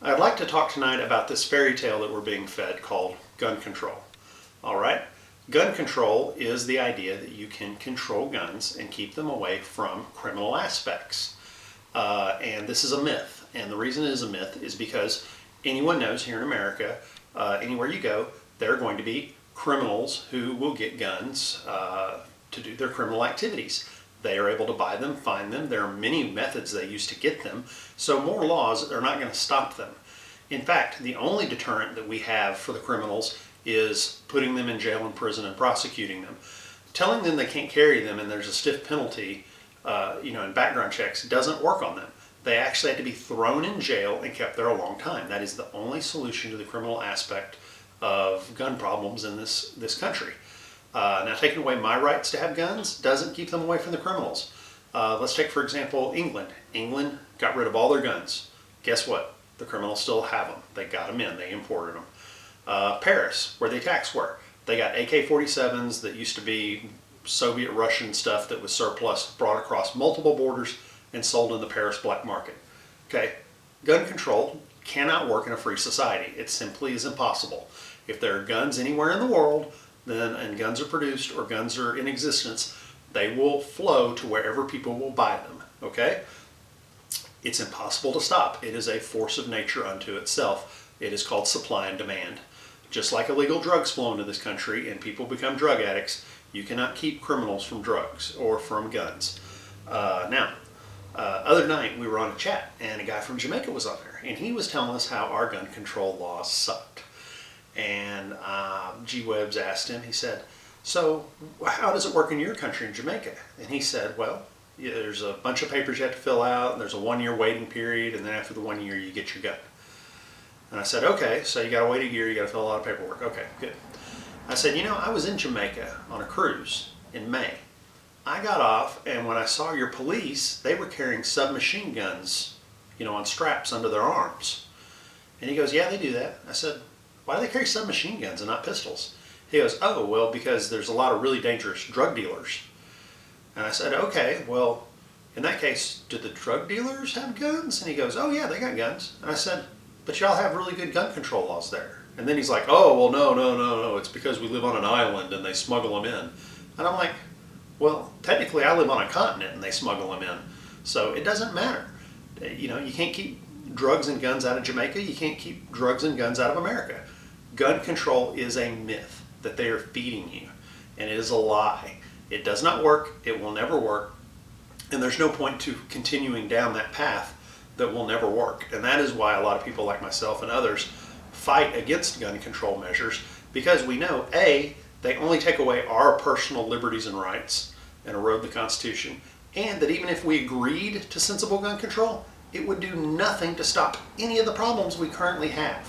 I'd like to talk tonight about this fairy tale that we're being fed called gun control. All right? Gun control is the idea that you can control guns and keep them away from criminal aspects. And this is a myth. And the reason it is a myth is because anyone knows here in America, anywhere you go, there are going to be criminals who will get guns to do their criminal activities. They are able to buy them, find them. There are many methods they use to get them. So more laws are not going to stop them. In fact, the only deterrent that we have for the criminals is putting them in jail and prison and prosecuting them. Telling them they can't carry them and there's a stiff penalty, and background checks doesn't work on them. They actually have to be thrown in jail and kept there a long time. That is the only solution to the criminal aspect of gun problems in this country. Now, taking away my rights to have guns doesn't keep them away from the criminals. Let's take, for example, England. England got rid of all their guns. Guess what? The criminals still have them. They got them in. They imported them. Paris, where the attacks were. They got AK-47s that used to be Soviet Russian stuff that was surplus, brought across multiple borders and sold in the Paris black market. Okay, gun control cannot work in a free society. It simply is impossible. If there are guns anywhere in the world, and guns are produced or guns are in existence, they will flow to wherever people will buy them. Okay? It's impossible to stop. It is a force of nature unto itself. It is called supply and demand. Just like illegal drugs flow into this country and people become drug addicts, you cannot keep criminals from drugs or from guns. Other night we were on a chat and a guy from Jamaica was on there and he was telling us how our gun control laws sucked. And G-Webs asked him, he said, so how does it work in your country in Jamaica? And he said, well, there's a bunch of papers you have to fill out, and there's a 1 year waiting period, and then after the 1 year you get your gun. And I said, okay, so you got to wait a year, you got to fill a lot of paperwork. Okay, good. I said, I was in Jamaica on a cruise in May. I got off, and when I saw your police, they were carrying submachine guns, on straps under their arms. And he goes, yeah, they do that. I said, why do they carry submachine guns and not pistols? He goes, oh, well, because there's a lot of really dangerous drug dealers. And I said, okay, well, in that case, do the drug dealers have guns? And he goes, oh, yeah, they got guns. And I said, but y'all have really good gun control laws there. And then he's like, oh, well, no, it's because we live on an island and they smuggle them in. And I'm like, well, technically I live on a continent and they smuggle them in. So it doesn't matter. You can't keep drugs and guns out of Jamaica. You can't keep drugs and guns out of America. Gun control is a myth that they are feeding you, and it is a lie. It does not work. It will never work, and there's no point to continuing down that path that will never work. And that is why a lot of people like myself and others fight against gun control measures, because we know, A, they only take away our personal liberties and rights and erode the Constitution, and that even if we agreed to sensible gun control, it would do nothing to stop any of the problems we currently have.